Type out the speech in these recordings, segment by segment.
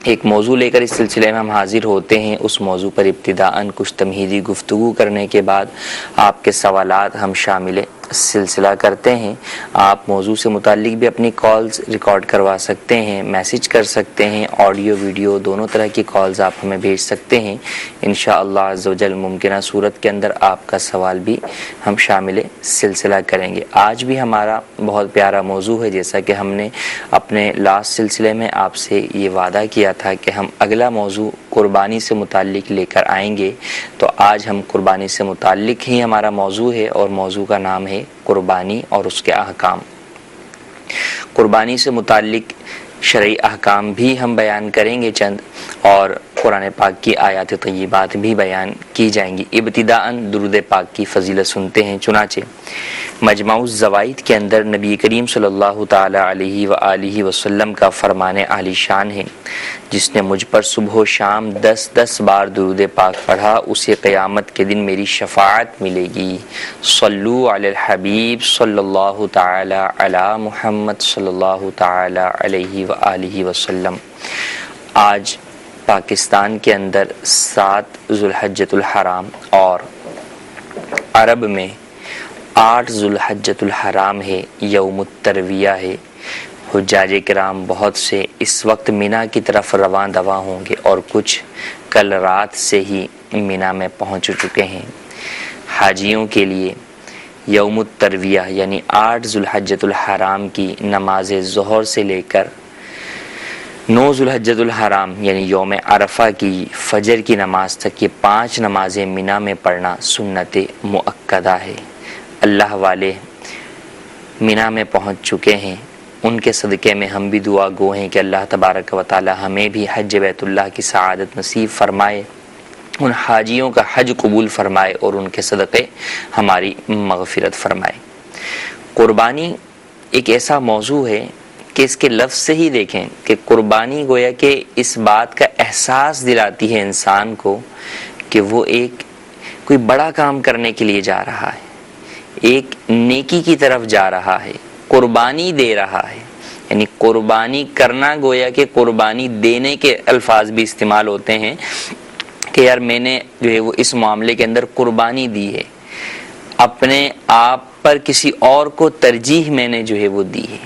ایک موضوع لے کر اس سلسلے میں ہم حاضر ہوتے ہیں۔ اس موضوع پر ابتداءً کچھ تمہیدی گفتگو کرنے کے بعد آپ کے سوالات ہم شامل سلسلہ کرتے ہیں۔ آپ موضوع سے متعلق بھی اپنی کالز ریکارڈ کروا سکتے ہیں، میسج کر سکتے ہیں، آڈیو ویڈیو دونوں طرح کی کالز آپ ہمیں بھیج سکتے ہیں۔ انشاءاللہ عز و جل ممکنہ صورت کے اندر آپ کا سوال بھی ہم شامل سلسلہ کریں گے۔ آج بھی ہمارا بہت پیارا موضوع ہے، جیسا کہ ہم نے اپنے لاسٹ سلسلے میں آپ سے یہ وعدہ کیا تھا کہ ہم اگلا موضوع قربانی سے متعلق لے کر آئیں گے، تو آج ہم قربانی سے متعلق ہی ہمارا موضوع ہے، اور موضوع کا نام ہے قربانی اور اس کے احکام۔ قربانی سے متعلق شرعی احکام بھی ہم بیان کریں گے چند، اور قرآن پاک کی آیات طیبات بھی بیان کی جائیں گی۔ ابتداءً درود پاک کی فضیلت سنتے ہیں۔ چنانچہ مجمع الزوائد کے اندر نبی کریم صلی اللہ تعالی علیہ وآلہ وسلم کا فرمان عالی شان ہے، جس نے مجھ پر صبح و شام 10 بار درود پاک پڑھا، اسے قیامت کے دن میری شفاعت ملے گی۔ صلو علی الحبیب صلی اللہ تعالی علی محمد صلی اللہ تعالی علیہ وآلہ وسلم۔ آج پاکستان کے اندر 7 ذوالحجۃ الحرام اور عرب میں 8 ذوالحجۃ الحرام ہے، یوم الترویہ ہے۔ حجاج کرام بہت سے اس وقت مینا کی طرف رواں دواں ہوں گے، اور کچھ کل رات سے ہی مینا میں پہنچ چکے ہیں۔ حاجیوں کے لیے یوم الترویہ یعنی 8 ذوالحجۃ الحرام کی نماز ظہر سے لے کر 9 ذوالحجۃ الحرام یعنی یوم عرفہ کی فجر کی نماز تک یہ 5 نمازیں مینا میں پڑھنا سنت مؤکدہ ہے۔ اللہ والے مینا میں پہنچ چکے ہیں، ان کے صدقے میں ہم بھی دعا گو ہیں کہ اللہ تبارک و تعالی ہمیں بھی حج بیت اللہ کی سعادت نصیب فرمائے، ان حاجیوں کا حج قبول فرمائے، اور ان کے صدقے ہماری مغفرت فرمائے۔ قربانی ایک ایسا موضوع ہے کہ اس کے لفظ سے ہی دیکھیں کہ قربانی گویا کہ اس بات کا احساس دلاتی ہے انسان کو کہ وہ کوئی بڑا کام کرنے کے لیے جا رہا ہے، ایک نیکی کی طرف جا رہا ہے، قربانی دے رہا ہے۔ یعنی قربانی کرنا گویا کہ قربانی دینے کے الفاظ بھی استعمال ہوتے ہیں کہ یار میں نے جو ہے وہ اس معاملے کے اندر قربانی دی ہے، اپنے آپ پر کسی اور کو ترجیح میں نے جو ہے وہ دی ہے۔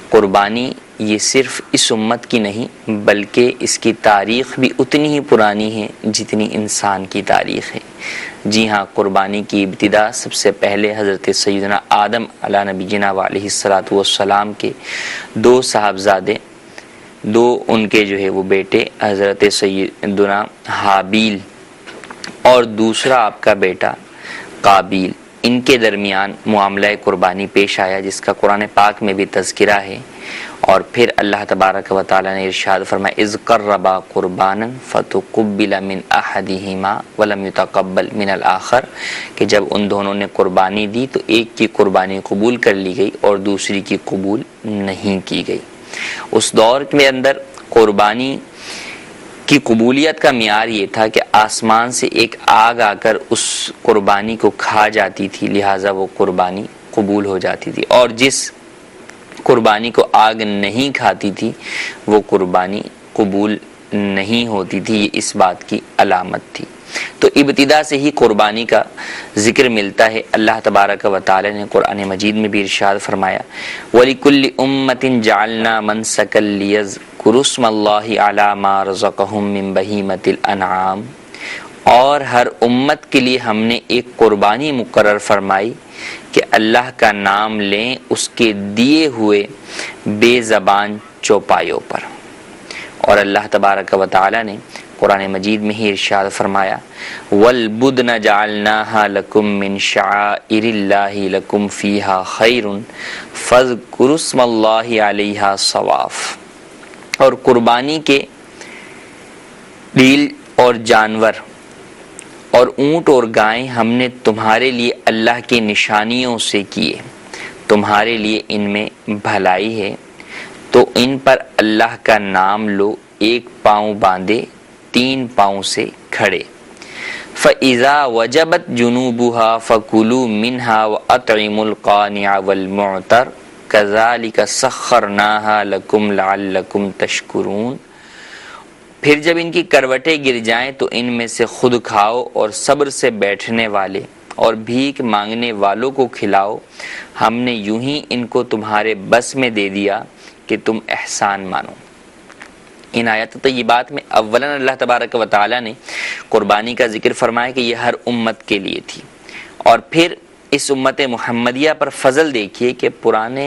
قربانی یہ صرف اس امت کی نہیں بلکہ اس کی تاریخ بھی اتنی ہی پرانی ہے جتنی انسان کی تاریخ ہے۔ جی ہاں، قربانی کی ابتدا سب سے پہلے حضرت سیدنا آدم علیہ نبینا علیہ الصلوۃ والسلام کے 2 صاحبزادے، 2 ان کے جو ہے وہ بیٹے حضرت سیدنا حابیل اور دوسرا آپ کا بیٹا قابیل، ان کے درمیان معاملہ قربانی پیش آیا، جس کا قرآن پاک میں بھی تذکرہ ہے۔ اور پھر اللہ تبارک و تعالی نے ارشاد فرمایا اذ قربا قربانا فتقبل من احدہما ولم يتقبل من الاخر، کہ جب ان دونوں نے قربانی دی تو ایک کی قربانی قبول کر لی گئی اور دوسری کی قبول نہیں کی گئی۔ اس دور کے اندر قربانی کی قبولیت کا معیار یہ تھا کہ آسمان سے ایک آگ آ کر اس قربانی کو کھا جاتی تھی، لہٰذا وہ قربانی قبول ہو جاتی تھی، اور جس قربانی کو آگ نہیں کھاتی تھی وہ قربانی قبول نہیں ہوتی تھی۔ یہ اس بات کی علامت تھی۔ تو ابتدا سے ہی قربانی کا ذکر ملتا ہے۔ اللہ تبارک و تعالی نے قرآن مجید میں بھی ارشاد فرمایا وَلِكُلِّ أُمَّةٍ جَعَلْنَا مَنسَكًا لِيَذْكُرُوا اسْمَ اللَّهِ عَلَى مَا رَزَقَهُم مِّن بَهِيمَةِ الْأَنْعَامِ، اور ہر امت کے لیے ہم نے ایک قربانی مقرر فرمائی کہ اللہ کا نام لیں اس کے دیے ہوئے بے زبان چوپایوں پر۔ اور اللہ تبارک و تعالی نے قرآن مجید میں ہی ارشاد فرمایا وَالْبُدْنَ جَعَلْنَاهَا لَكُم مِّن شَعَائِرِ اللَّهِ لَكُمْ فِيهَا خَيْرٌ فَاذْكُرُوا اسْمَ اللَّهِ عَلَيْهَا صَوَافَ، اور قربانی کے بیل اور جانور اور اونٹ اور گائیں ہم نے تمہارے لیے اللہ کی نشانیوں سے کیے، تمہارے لیے ان میں بھلائی ہے، تو ان پر اللہ کا نام لو، ایک پاؤں باندھے 3 پاؤں سے کھڑے۔ فَإِذَا وَجَبَتْ جُنُوبُهَا فَكُلُوا مِنْهَا وَأَطْعِمُوا الْقَانِعَ وَالْمُعْتَرَّ كَذَلِكَ سَخَّرْنَاهَا لَكُمْ لَعَلَّكُمْ تَشْكُرُونَ۔ پھر جب ان کی کروٹیں گر جائیں تو ان میں سے خود کھاؤ اور صبر سے بیٹھنے والے اور بھیک مانگنے والوں کو کھلاؤ، ہم نے یوں ہی ان کو تمہارے بس میں دے دیا کہ تم احسان مانو۔ ان آیات طیبات میں اولاً اللہ تبارک و تعالی نے قربانی کا ذکر فرمایا کہ یہ ہر امت کے لیے تھی، اور پھر اس امت محمدیہ پر فضل دیکھیے کہ پرانے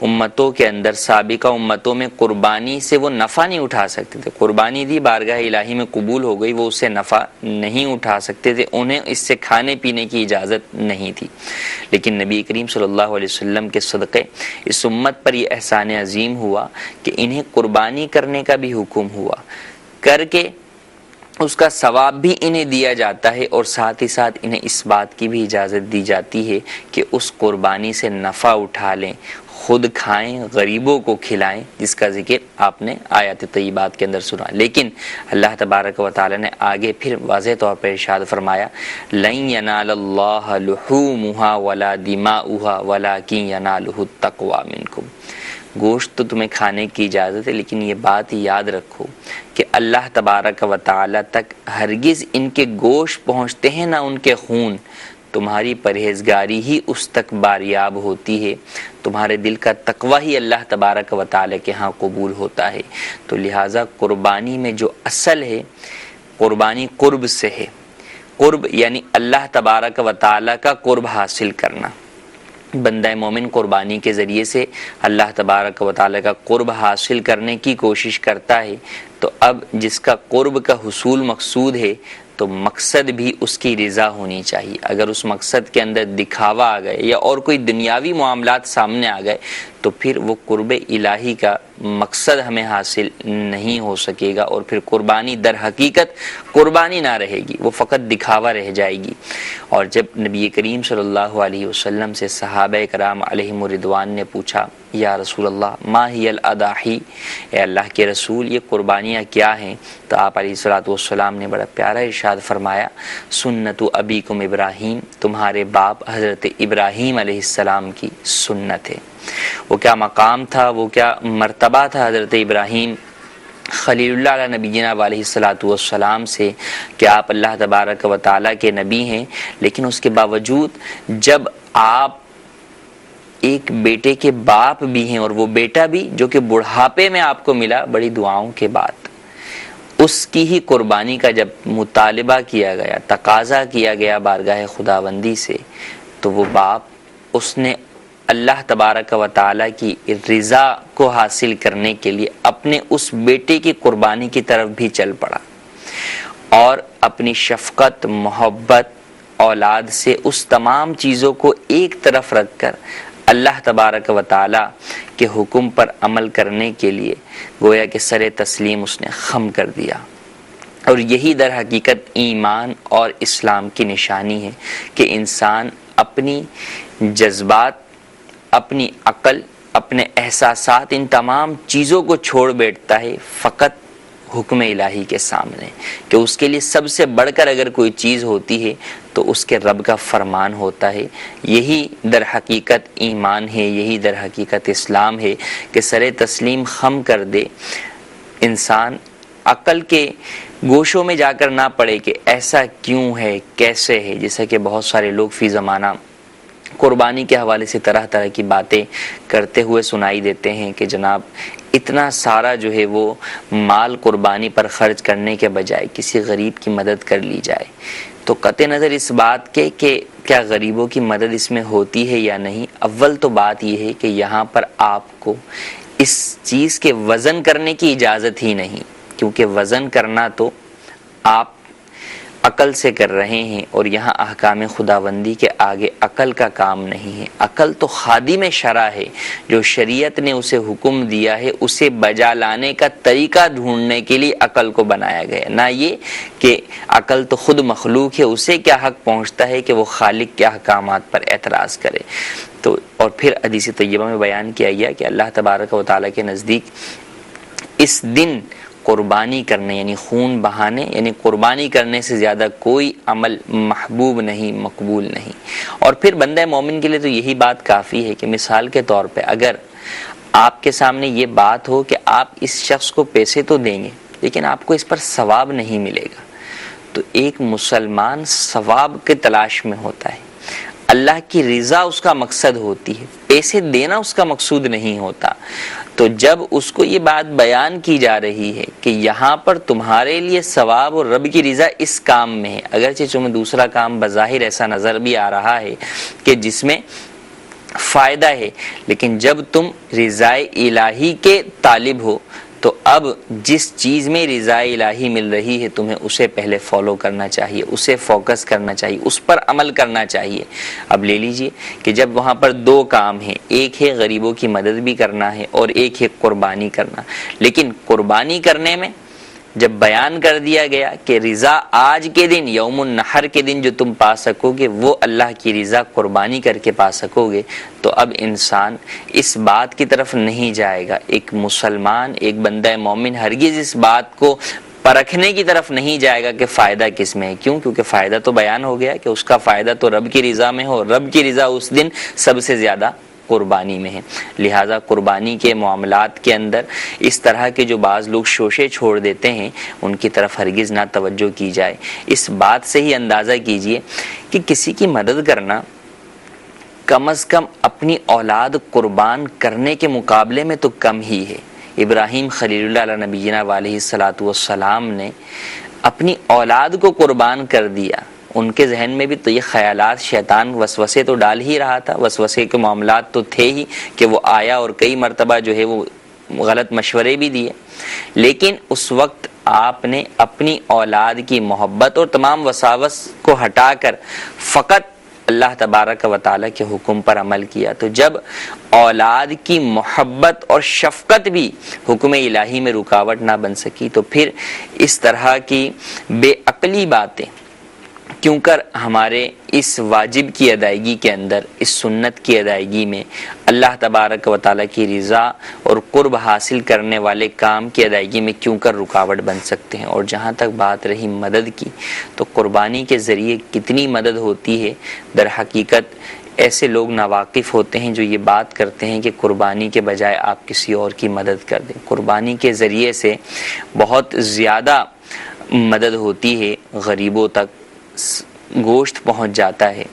امتوں کے اندر، سابقہ امتوں میں قربانی سے وہ نفع نہیں اٹھا سکتے تھے۔ قربانی دی، بارگاہ الہی میں قبول ہو گئی، وہ اس سے نفع نہیں اٹھا سکتے تھے، انہیں اس سے کھانے پینے کی اجازت نہیں تھی۔ لیکن نبی کریم صلی اللہ علیہ وسلم کے صدقے اس امت پر یہ احسان عظیم ہوا کہ انہیں قربانی کرنے کا بھی حکم ہوا، کر کے اس کا ثواب بھی انہیں دیا جاتا ہے، اور ساتھ ہی ساتھ انہیں اس بات کی بھی اجازت دی جاتی ہے کہ اس قربانی سے نفع اٹھا لیں، خود کھائیں، غریبوں کو کھلائیں، جس کا ذکر آپ نے آیات طیبات کے اندر سنا۔ لیکن اللہ تبارک و تعالی نے آگے پھر واضح طور پر ارشاد فرمایا، لَن يَنَالَ اللَّهَ لُحُومُهَا وَلَا دِمَاؤُهَا وَلَكِن يَنَالُهُ التَّقْوَى مِنكُمْ۔ گوشت تو تمہیں کھانے کی اجازت ہے، لیکن یہ بات یاد رکھو کہ اللہ تبارک و تعالی تک ہرگز ان کے گوشت پہنچتے ہیں نہ ان کے خون، تمہاری پرہیزگاری ہی اس تک باریاب ہوتی ہے، تمہارے دل کا تقوی ہی اللہ تبارک و تعالی کے ہاں قبول ہوتا ہے۔ تو لہٰذا قربانی میں جو اصل ہے، قربانی قرب سے ہے، قرب یعنی اللہ تبارک و تعالی کا قرب حاصل کرنا۔ بندہ مومن قربانی کے ذریعے سے اللہ تبارک و تعالی کا قرب حاصل کرنے کی کوشش کرتا ہے، تو اب جس کا قرب کا حصول مقصود ہے تو مقصد بھی اس کی رضا ہونی چاہیے۔ اگر اس مقصد کے اندر دکھاوا آ گئے یا اور کوئی دنیاوی معاملات سامنے آ گئے تو پھر وہ قرب الہی کا مقصد ہمیں حاصل نہیں ہو سکے گا، اور پھر قربانی در حقیقت قربانی نہ رہے گی، وہ فقط دکھاوا رہ جائے گی۔ اور جب نبی کریم صلی اللہ علیہ وسلم سے صحابہ کرام علیہم الرضوان نے پوچھا، یا رسول اللہ ما ہی الاضاحی، اے اللہ کے رسول یہ قربانیاں کیا ہیں، تو آپ علیہ الصلوۃ والسلام نے بڑا پیارا ارشاد فرمایا، سنت ابیکم ابراہیم، تمہارے باپ حضرت ابراہیم علیہ السلام کی سنت ہے۔ وہ کیا مقام تھا، وہ کیا مرتبہ تھا حضرت ابراہیم خلیل اللہ علیہ نبینا علیہ الصلوۃ والسلام سے کہ آپ اللہ تبارک و تعالیٰ کے نبی ہیں، لیکن اس کے باوجود جب آپ ایک بیٹے کے باپ بھی ہیں، اور وہ بیٹا بھی جو کہ بڑھاپے میں آپ کو ملا بڑی دعاؤں کے بعد، اس کی ہی قربانی کا جب مطالبہ کیا گیا، تقاضا کیا گیا بارگاہ خداوندی سے، تو وہ باپ اس نے اللہ تبارک و تعالیٰ کی رضا کو حاصل کرنے کے لیے اپنے اس بیٹے کی قربانی کی طرف بھی چل پڑا، اور اپنی شفقت، محبت اولاد سے اس تمام چیزوں کو ایک طرف رکھ کر اللہ تبارک و تعالیٰ کے حکم پر عمل کرنے کے لیے گویا کہ سر تسلیم اس نے خم کر دیا۔ اور یہی در حقیقت ایمان اور اسلام کی نشانی ہے کہ انسان اپنی جذبات، اپنی عقل، اپنے احساسات، ان تمام چیزوں کو چھوڑ بیٹھتا ہے فقط حکم الہی کے سامنے، کہ اس کے لیے سب سے بڑھ کر اگر کوئی چیز ہوتی ہے تو اس کے رب کا فرمان ہوتا ہے۔ یہی در حقیقت ایمان ہے، یہی در حقیقت اسلام ہے کہ سر تسلیم خم کر دے، انسان عقل کے گوشوں میں جا کر نہ پڑے کہ ایسا کیوں ہے، کیسے ہے، جیسا کہ بہت سارے لوگ فی زمانہ قربانی کے حوالے سے طرح طرح کی باتیں کرتے ہوئے سنائی دیتے ہیں کہ جناب اتنا سارا جو ہے وہ مال قربانی پر خرچ کرنے کے بجائے کسی غریب کی مدد کر لی جائے۔ تو قطع نظر اس بات کے کہ کیا غریبوں کی مدد اس میں ہوتی ہے یا نہیں، اول تو بات یہ ہے کہ یہاں پر آپ کو اس چیز کے وزن کرنے کی اجازت ہی نہیں، کیونکہ وزن کرنا تو آپ عقل سے کر رہے ہیں، اور یہاں احکام خداوندی کے آگے عقل کا کام نہیں ہے۔ عقل تو خادم شرع ہے، جو شریعت نے اسے حکم دیا ہے اسے بجا لانے کا طریقہ ڈھونڈنے کے لیے عقل کو بنایا گیا، نہ یہ کہ عقل تو خود مخلوق ہے، اسے کیا حق پہنچتا ہے کہ وہ خالق کے احکامات پر اعتراض کرے۔ تو اور پھر حدیث طیبہ میں بیان کیا گیا کہ اللہ تبارک و تعالیٰ کے نزدیک اس دن قربانی کرنے یعنی خون بہانے یعنی قربانی کرنے سے زیادہ کوئی عمل محبوب نہیں، مقبول نہیں۔ اور پھر بندہ مومن کے لیے تو یہی بات کافی ہے کہ مثال کے طور پہ اگر آپ کے سامنے یہ بات ہو کہ آپ اس شخص کو پیسے تو دیں گے، لیکن آپ کو اس پر ثواب نہیں ملے گا۔ تو ایک مسلمان ثواب کے تلاش میں ہوتا ہے، اللہ کی رضا اس کا مقصد ہوتی ہے، پیسے دینا اس کا مقصود نہیں ہوتا۔ تو جب اس کو یہ بات بیان کی جا رہی ہے کہ یہاں پر تمہارے لیے ثواب اور رب کی رضا اس کام میں ہے، اگرچہ تمہیں دوسرا کام بظاہر ایسا نظر بھی آ رہا ہے کہ جس میں فائدہ ہے، لیکن جب تم رضا الہی کے طالب ہو تو اب جس چیز میں رضا الہی مل رہی ہے تمہیں اسے پہلے فالو کرنا چاہیے، اسے فوکس کرنا چاہیے، اس پر عمل کرنا چاہیے۔ اب لے لیجئے کہ جب وہاں پر دو کام ہیں، ایک ہے غریبوں کی مدد بھی کرنا ہے اور ایک ہے قربانی کرنا، لیکن قربانی کرنے میں جب بیان کر دیا گیا کہ رضا آج کے دن یوم النحر کے دن جو تم پا سکو گے وہ اللہ کی رضا قربانی کر کے پا سکو گے، تو اب انسان اس بات کی طرف نہیں جائے گا۔ ایک مسلمان، ایک بندہ مومن ہرگز اس بات کو پرکھنے کی طرف نہیں جائے گا کہ فائدہ کس میں ہے۔ کیوں؟ کیونکہ فائدہ تو بیان ہو گیا کہ اس کا فائدہ تو رب کی رضا میں ہو، رب کی رضا اس دن سب سے زیادہ قربانی میں ہے۔ لہٰذا قربانی کے معاملات کے اندر اس طرح کے جو بعض لوگ شوشے چھوڑ دیتے ہیں ان کی طرف ہرگز نہ توجہ کی جائے۔ اس بات سے ہی اندازہ کیجئے کہ کسی کی مدد کرنا کم از کم اپنی اولاد قربان کرنے کے مقابلے میں تو کم ہی ہے۔ ابراہیم خلیل اللہ علیہ نبینا علیہ الصلاۃ والسلام نے اپنی اولاد کو قربان کر دیا۔ ان کے ذہن میں بھی تو یہ خیالات، شیطان وسوسے تو ڈال ہی رہا تھا، وسوسے کے معاملات تو تھے ہی کہ وہ آیا اور کئی مرتبہ جو ہے وہ غلط مشورے بھی دیے، لیکن اس وقت آپ نے اپنی اولاد کی محبت اور تمام وساوس کو ہٹا کر فقط اللہ تبارک و تعالیٰ کے حکم پر عمل کیا۔ تو جب اولاد کی محبت اور شفقت بھی حکم الہی میں رکاوٹ نہ بن سکی تو پھر اس طرح کی بے عقلی باتیں کیوں کر ہمارے اس واجب کی ادائیگی کے اندر، اس سنت کی ادائیگی میں اللہ تبارک و تعالیٰ کی رضا اور قرب حاصل کرنے والے کام کی ادائیگی میں کیوں کر رکاوٹ بن سکتے ہیں۔ اور جہاں تک بات رہی مدد کی، تو قربانی کے ذریعے کتنی مدد ہوتی ہے، در حقیقت ایسے لوگ ناواقف ہوتے ہیں جو یہ بات کرتے ہیں کہ قربانی کے بجائے آپ کسی اور کی مدد کر دیں۔ قربانی کے ذریعے سے بہت زیادہ مدد ہوتی ہے، غریبوں تک گوشت پہنچ جاتا ہے،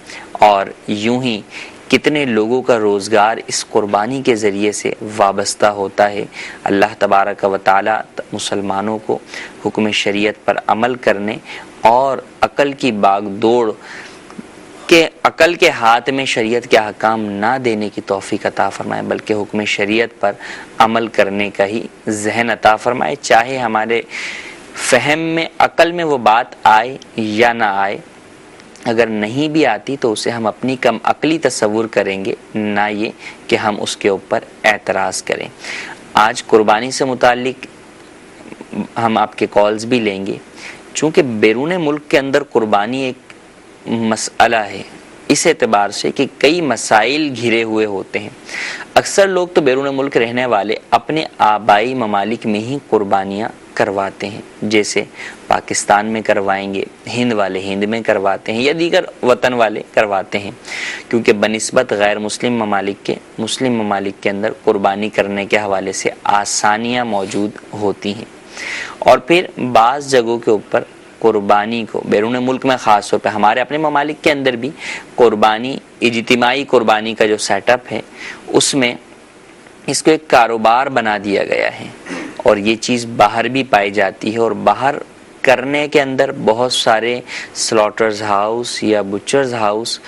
اور یوں ہی کتنے لوگوں کا روزگار اس قربانی کے ذریعے سے وابستہ ہوتا ہے۔ اللہ تبارک و تعالی مسلمانوں کو حکم شریعت پر عمل کرنے اور عقل کی باغ دوڑ کہ عقل کے ہاتھ میں شریعت کے احکام نہ دینے کی توفیق عطا فرمائے، بلکہ حکم شریعت پر عمل کرنے کا ہی ذہن عطا فرمائے، چاہے ہمارے فہم میں، عقل میں وہ بات آئے یا نہ آئے۔ اگر نہیں بھی آتی تو اسے ہم اپنی کم عقلی تصور کریں گے، نہ یہ کہ ہم اس کے اوپر اعتراض کریں۔ آج قربانی سے متعلق ہم آپ کے کالز بھی لیں گے، چونکہ بیرون ملک کے اندر قربانی ایک مسئلہ ہے، اس اعتبار سے کہ کئی مسائل گھرے ہوئے ہوتے ہیں۔ اکثر لوگ تو بیرون ملک رہنے والے اپنے آبائی ممالک میں ہی قربانیاں کرواتے ہیں، جیسے پاکستان میں کروائیں گے، ہند والے ہند میں کرواتے ہیں، یا دیگر وطن والے کرواتے ہیں، کیونکہ بنسبت غیر مسلم ممالک کے اندر قربانی کرنے کے حوالے سے آسانیاں موجود ہوتی ہیں۔ اور پھر بعض جگہوں کے اوپر قربانی کو بیرون ملک میں، خاص طور پہ ہمارے اپنے ممالک کے اندر بھی قربانی، اجتماعی قربانی کا جو سیٹ اپ ہے، اس میں اس کو ایک کاروبار بنا دیا گیا ہے، اور یہ چیز باہر بھی پائی جاتی ہے، اور باہر کرنے کے اندر بہت سارے سلاٹرز ہاؤس یا بچرز ہاؤس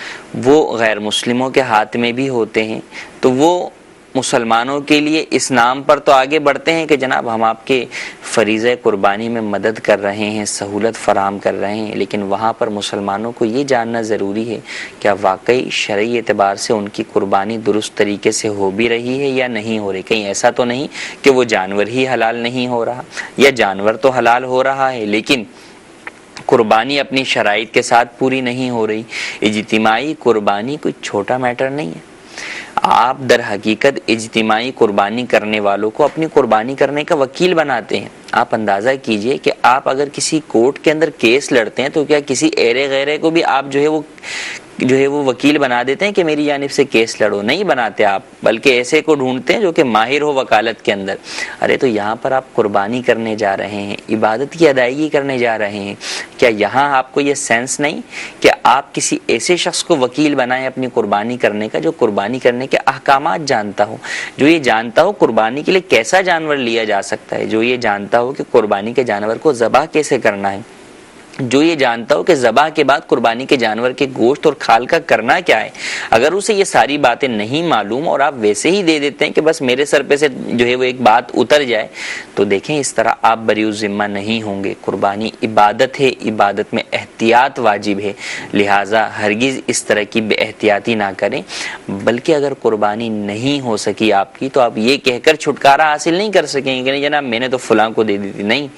وہ غیر مسلموں کے ہاتھ میں بھی ہوتے ہیں، تو وہ مسلمانوں کے لیے اس نام پر تو آگے بڑھتے ہیں کہ جناب ہم آپ کے فریضہ قربانی میں مدد کر رہے ہیں، سہولت فراہم کر رہے ہیں، لیکن وہاں پر مسلمانوں کو یہ جاننا ضروری ہے کہ واقعی شرعی اعتبار سے ان کی قربانی درست طریقے سے ہو بھی رہی ہے یا نہیں ہو رہی۔ کہیں ایسا تو نہیں کہ وہ جانور ہی حلال نہیں ہو رہا، یا جانور تو حلال ہو رہا ہے لیکن قربانی اپنی شرائط کے ساتھ پوری نہیں ہو رہی۔ اجتماعی قربانی کوئی چھوٹا میٹر نہیں ہے۔ آپ در حقیقت اجتماعی قربانی کرنے والوں کو اپنی قربانی کرنے کا وکیل بناتے ہیں۔ آپ اندازہ کیجئے کہ آپ اگر کسی کورٹ کے اندر کیس لڑتے ہیں تو کیا کسی ایرے غیرے کو بھی آپ جو ہے وہ جو ہے وہ وکیل بنا دیتے ہیں کہ میری جانب سے کیس لڑو. نہیں بناتے آپ، بلکہ ایسے کو ڈھونڈتے ہیں جو کہ ماہر ہو وکالت کے اندر. ارے تو یہاں پر آپ قربانی کرنے جا رہے ہیں، عبادت کی ادائیگی کرنے جا رہے ہیں. کیا یہاں آپ کو یہ سینس نہیں کہ آپ کسی ایسے شخص کو وکیل بنائیں اپنی قربانی کرنے کا جو قربانی کرنے کے احکامات جانتا ہو، جو یہ جانتا ہو قربانی کے لیے کیسا جانور لیا جا سکتا ہے، جو یہ جانتا ہو کہ قربانی کے جانور کو ذبح کیسے کرنا ہے، جو یہ جانتا ہو کہ ذبح کے بعد قربانی کے جانور کے گوشت اور کھال کا کرنا کیا ہے. اگر اسے یہ ساری باتیں نہیں معلوم اور آپ ویسے ہی دے دیتے ہیں کہ بس میرے سر پہ سے جو ہے وہ ایک بات اتر جائے، تو دیکھیں اس طرح آپ بریء الذمہ نہیں ہوں گے. قربانی عبادت ہے، عبادت میں احتیاط واجب ہے، لہٰذا ہرگز اس طرح کی بے احتیاطی نہ کریں. بلکہ اگر قربانی نہیں ہو سکی آپ کی تو آپ یہ کہہ کر چھٹکارا حاصل نہیں کر سکیں گے کہ نہیں جناب میں نے تو فلاں کو دے دی تھی. نہیں،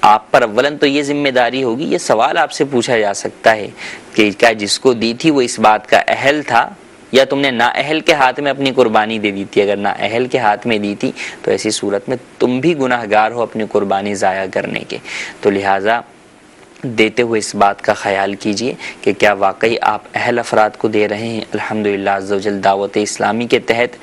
آپ پر اولن تو یہ ذمہ داری ہوگی. یہ سوال آپ سے پوچھا جا سکتا ہے کہ کیا جس کو دی تھی وہ اس بات کا اہل تھا یا تم نے نااہل کے ہاتھ میں اپنی قربانی دے دی تھی. اگر نااہل کے ہاتھ میں دی تھی تو ایسی صورت میں تم بھی گناہ گار ہو اپنی قربانی ضائع کرنے کے. تو لہٰذا دیتے ہوئے اس بات کا خیال کیجئے کہ کیا واقعی آپ اہل افراد کو دے رہے ہیں. الحمدللہ عز و جل دعوت اسلامی کے تحت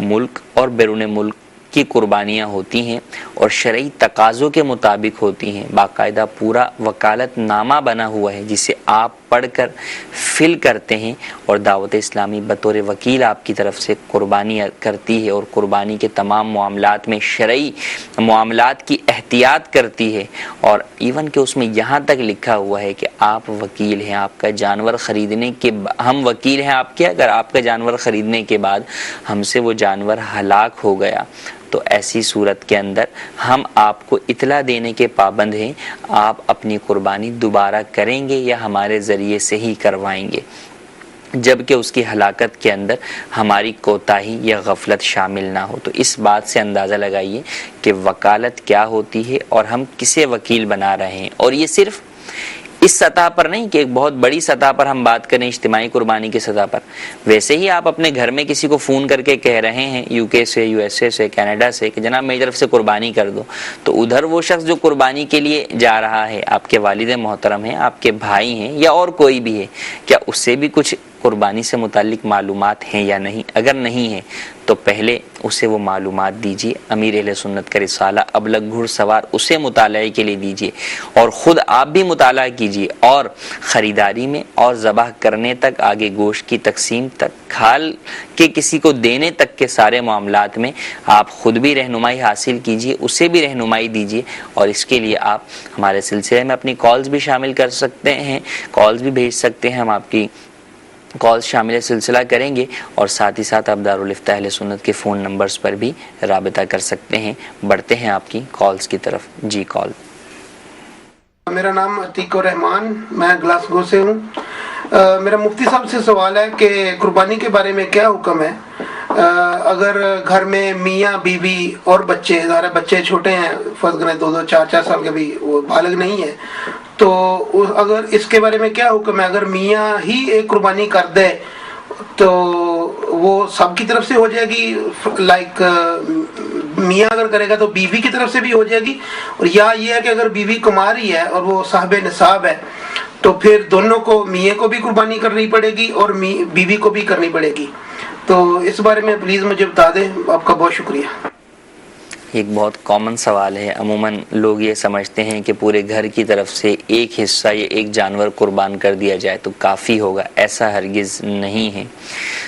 ملک اور بیرون ملک کی قربانیاں ہوتی ہیں اور شرعی تقاضوں کے مطابق ہوتی ہیں. باقاعدہ پورا وکالت نامہ بنا ہوا ہے جسے آپ پڑھ کر فل کرتے ہیں اور دعوت اسلامی بطور وکیل آپ کی طرف سے قربانی کرتی ہے اور قربانی کے تمام معاملات میں شرعی معاملات کی احتیاط کرتی ہے. اور ایون کہ اس میں یہاں تک لکھا ہوا ہے کہ آپ وکیل ہیں، آپ کا جانور خریدنے کے ہم وکیل ہیں آپ کے، اگر آپ کا جانور خریدنے کے بعد ہم سے وہ جانور ہلاک ہو گیا تو ایسی صورت کے اندر ہم آپ کو اطلاع دینے کے پابند ہیں. آپ اپنی قربانی دوبارہ کریں گے یا ہمارے ذریعے سے ہی کروائیں گے، جبکہ اس کی ہلاکت کے اندر ہماری کوتاہی یا غفلت شامل نہ ہو. تو اس بات سے اندازہ لگائیے کہ وکالت کیا ہوتی ہے اور ہم کسے وکیل بنا رہے ہیں. اور یہ صرف اس سطح پر نہیں کہ ایک بہت بڑی سطح پر ہم بات کریں اجتماعی قربانی کی سطح پر. ویسے ہی آپ اپنے گھر میں کسی کو فون کر کے کہہ رہے ہیں یو کے سے، یو ایس اے سے، کینیڈا سے کہ جناب میری طرف سے قربانی کر دو، تو ادھر وہ شخص جو قربانی کے لیے جا رہا ہے آپ کے والد محترم ہیں، آپ کے بھائی ہیں یا اور کوئی بھی ہے، کیا اس سے بھی کچھ قربانی سے متعلق معلومات ہیں یا نہیں؟ اگر نہیں ہیں تو پہلے اسے وہ معلومات دیجیے. امیر اہل سنت کا رسالہ ابلغ گھڑ سوار اسے مطالعے کے لیے دیجیے اور خود آپ بھی مطالعہ کیجیے. اور خریداری میں اور ذبح کرنے تک، آگے گوشت کی تقسیم تک، کھال کے کسی کو دینے تک کے سارے معاملات میں آپ خود بھی رہنمائی حاصل کیجیے، اسے بھی رہنمائی دیجیے. اور اس کے لیے آپ ہمارے سلسلے میں اپنی کالز بھی شامل کر سکتے ہیں، کالز بھی بھیج سکتے ہیں. ہم آپ کی کالز شامل سلسلہ کریں گے اور ساتھ ہی ساتھ آپ دارالفتہ اہل سنت کے فون نمبرز پر بھی رابطہ کر سکتے ہیں. بڑھتے ہیں آپ کی کالز کی طرف. جی کال. میرا نام عتیق الرحمان، میں گلاسگو سے ہوں. میرا مفتی صاحب سے سوال ہے کہ قربانی کے بارے میں کیا حکم ہے اگر گھر میں میاں بیوی اور بچے، ظاہر بچے چھوٹے ہیں، فرض کریں 2 4 سال کے بھی، وہ بالغ نہیں ہے، تو اگر اس کے بارے میں کیا حکم ہے؟ اگر میاں ہی ایک قربانی کر دے تو وہ سب کی طرف سے ہو جائے گی، لائک میاں اگر کرے گا تو بیوی کی طرف سے بھی ہو جائے گی، اور یا یہ ہے کہ اگر بیوی کماری ہے اور وہ صاحب نصاب ہے تو پھر دونوں کو، میاں کو بھی قربانی کرنی پڑے گی اور بیوی کو بھی کرنی پڑے گی؟ تو اس بارے میں پلیز مجھے بتا دیں. آپ کا بہت شکریہ. ایک بہت کامن سوال ہے. عموماً لوگ یہ سمجھتے ہیں کہ پورے گھر کی طرف سے ایک حصہ یا ایک جانور قربان کر دیا جائے تو کافی ہوگا. ایسا ہرگز نہیں ہے.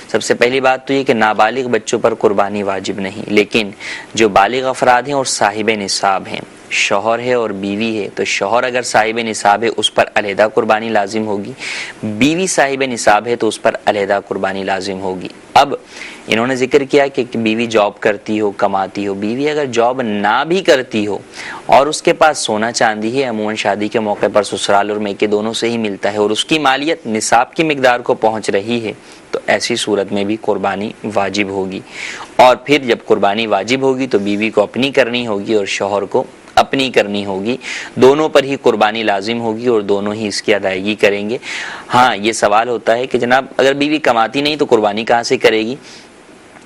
سب سے پہلی بات تو یہ کہ نابالغ بچوں پر قربانی واجب نہیں، لیکن جو بالغ افراد ہیں اور صاحب نصاب ہیں، شوہر ہے اور بیوی ہے، تو شوہر اگر صاحب نصاب ہے اس پر علیحدہ قربانی لازم ہوگی، بیوی صاحب نصاب ہے تو اس پر علیحدہ قربانی لازم ہوگی. اب انہوں نے ذکر کیا کہ بیوی جاب کرتی ہو، کماتی ہو. بیوی اگر جاب نہ بھی کرتی ہو اور اس کے پاس سونا چاندی ہے، عموماً شادی کے موقع پر سسرال اور میکے دونوں سے ہی ملتا ہے، اور اس کی مالیت نصاب کی مقدار کو پہنچ رہی ہے، تو ایسی صورت میں بھی قربانی واجب ہوگی. اور پھر جب قربانی واجب ہوگی تو بیوی کو اپنی کرنی ہوگی اور شوہر کو اپنی کرنی ہوگی. دونوں پر ہی قربانی لازم ہوگی اور دونوں ہی اس کی ادائیگی کریں گے. ہاں، یہ سوال ہوتا ہے کہ جناب اگر بیوی کماتی نہیں تو قربانی کہاں سے کرے گی؟